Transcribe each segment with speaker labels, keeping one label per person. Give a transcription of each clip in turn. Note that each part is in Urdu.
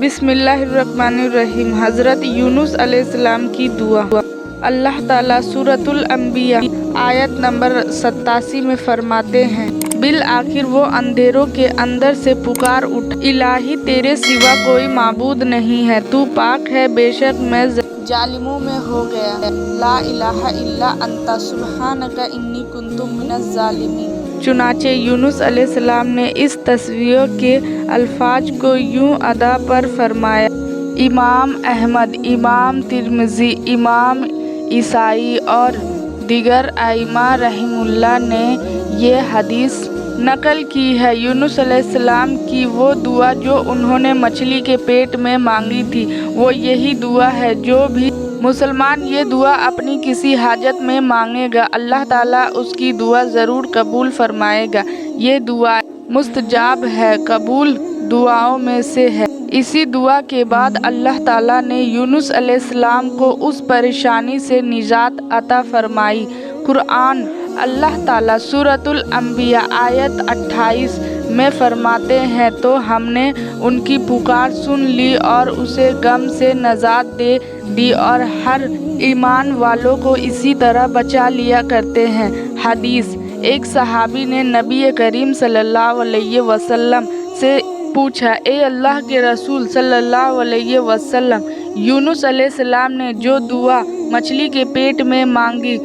Speaker 1: بسم اللہ الرحمن الرحیم۔ حضرت یونس علیہ السلام کی دعا۔ اللہ تعالیٰ سورۃ الانبیاء آیت نمبر 87 میں فرماتے ہیں، بالآخر وہ اندھیروں کے اندر سے پکار اٹھا، الہی تیرے سوا کوئی معبود نہیں ہے، تو پاک ہے، بے شک میں ظالموں میں ہو گیا، لا الہ الا انت سبحانک انی کنت من الظالمین۔ چنانچہ یونس علیہ السلام نے اس تصویر کے الفاظ کو یوں ادا پر فرمایا۔ امام احمد، امام ترمذی، امام عیسائی اور دیگر ائمہ رحمہ اللہ نے یہ حدیث نقل کی ہے۔ یونس علیہ السلام کی وہ دعا جو انہوں نے مچھلی کے پیٹ میں مانگی تھی، وہ یہی دعا ہے۔ جو بھی مسلمان یہ دعا اپنی کسی حاجت میں مانگے گا، اللہ تعالیٰ اس کی دعا ضرور قبول فرمائے گا۔ یہ دعا مستجاب ہے، قبول دعاؤں میں سے ہے۔ اسی دعا کے بعد اللہ تعالیٰ نے یونس علیہ السلام کو اس پریشانی سے نجات عطا فرمائی۔ قرآن اللہ تعالیٰ سورۃ الانبیاء آیت 28 میں فرماتے ہیں، تو ہم نے ان کی پکار سن لی اور اسے غم سے نجات دے دی اور ہر ایمان والوں کو اسی طرح بچا لیا کرتے ہیں۔ حدیث: ایک صحابی نے نبی کریم صلی اللہ علیہ وسلم سے پوچھا، اے اللہ کے رسول صلی اللہ علیہ وسلم، یونس علیہ السلام نے جو دعا مچھلی کے پیٹ میں مانگی،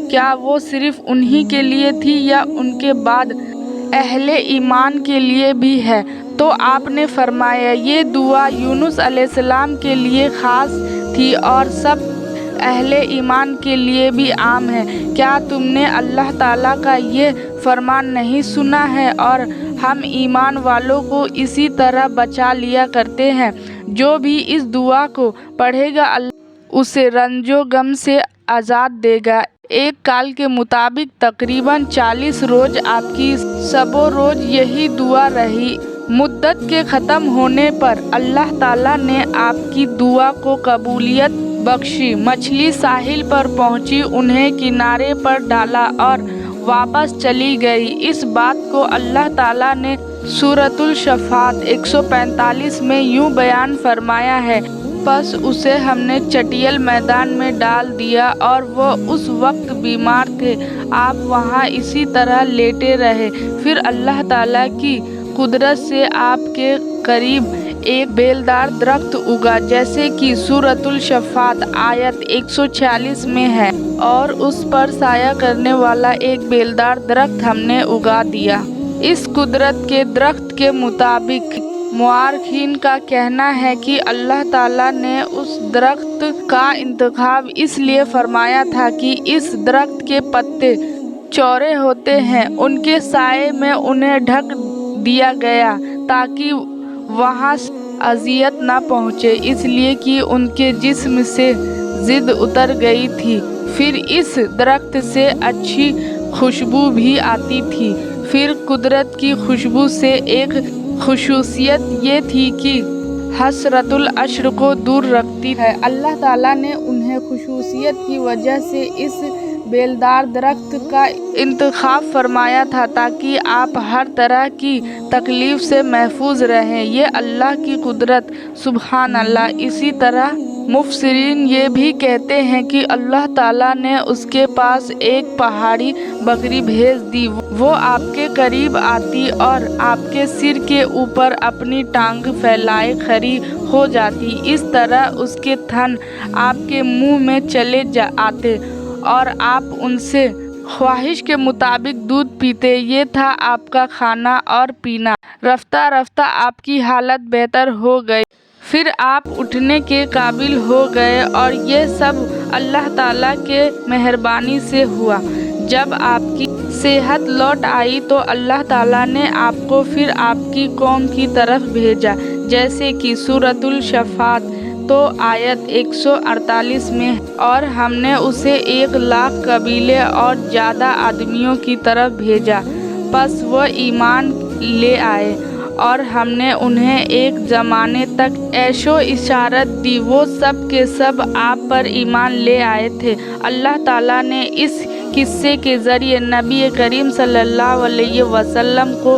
Speaker 1: کیا وہ صرف انہی کے لیے تھی یا ان کے بعد اہل ایمان کے لیے بھی ہے؟ تو آپ نے فرمایا، یہ دعا یونس علیہ السلام کے لیے خاص تھی اور سب اہل ایمان کے لیے بھی عام ہے۔ کیا تم نے اللہ تعالیٰ کا یہ فرمان نہیں سنا ہے اور ہم ایمان والوں کو اسی طرح بچا لیا کرتے ہیں؟ جو بھی اس دعا کو پڑھے گا، اللہ اسے رنج و غم سے آزاد دے گا۔ ایک کال کے مطابق تقریباً 40 روز آپ کی شب و روز یہی دعا رہی۔ مدت کے ختم ہونے پر اللہ تعالیٰ نے آپ کی دعا کو قبولیت بخشی۔ مچھلی ساحل پر پہنچی، انہیں کنارے پر ڈالا اور واپس چلی گئی۔ اس بات کو اللہ تعالیٰ نے سورۃ الشفاعت 145 میں یوں بیان فرمایا ہے، پس اسے ہم نے چٹیل میدان میں ڈال دیا اور وہ اس وقت بیمار تھے، آپ وہاں اسی طرح لیٹے رہے۔ پھر اللہ تعالیٰ کی قدرت سے آپ کے قریب ایک بیلدار درخت اگا، جیسے کہ سورۃ الشفاعت آیت 146 میں ہے، اور اس پر سایہ کرنے والا ایک بیلدار درخت ہم نے اگا دیا۔ اس قدرت کے درخت کے مطابق مورخین کا کہنا ہے کہ اللہ تعالیٰ نے اس درخت کا انتخاب اس لیے فرمایا تھا کہ اس درخت کے پتے چوڑے ہوتے ہیں، ان کے سائے میں انہیں ڈھک دیا گیا تاکہ وہاں اذیت نہ پہنچے، اس لیے کہ ان کے جسم سے ضد اتر گئی تھی۔ پھر اس درخت سے اچھی خوشبو بھی آتی تھی۔ پھر قدرت کی خوشبو سے ایک خصوصیت یہ تھی کہ حسرت العشر کو دور رکھتی ہے۔ اللہ تعالیٰ نے انہیں خصوصیت کی وجہ سے اس بیلدار درخت کا انتخاب فرمایا تھا تاکہ آپ ہر طرح کی تکلیف سے محفوظ رہیں۔ یہ اللہ کی قدرت، سبحان اللہ۔ اسی طرح مفسرین یہ بھی کہتے ہیں کہ اللہ تعالیٰ نے اس کے پاس ایک پہاڑی بکری بھیج دی، وہ آپ کے قریب آتی اور آپ کے سر کے اوپر اپنی ٹانگ پھیلائے کھڑی ہو جاتی۔ اس طرح اس کے تھن آپ کے منہ میں چلے آتے اور آپ ان سے خواہش کے مطابق دودھ پیتے۔ یہ تھا آپ کا کھانا اور پینا۔ رفتہ رفتہ آپ کی حالت بہتر ہو گئی، پھر آپ اٹھنے کے قابل ہو گئے، اور یہ سب اللہ تعالیٰ کے مہربانی سے ہوا۔ جب آپ کی صحت لوٹ آئی تو اللہ تعالیٰ نے آپ کو پھر آپ کی قوم کی طرف بھیجا، جیسے کہ سورۃ الشفاعت تو آیت 148 میں ہے، اور ہم نے اسے 1,00,000 قبیلے اور زیادہ آدمیوں کی طرف بھیجا، پس وہ ایمان لے آئے اور ہم نے انہیں ایک زمانے تک عیش و عشرت دی، وہ سب کے سب آپ پر ایمان لے آئے تھے۔ اللہ تعالیٰ نے اس قصے کے ذریعے نبی کریم صلی اللہ علیہ وسلم کو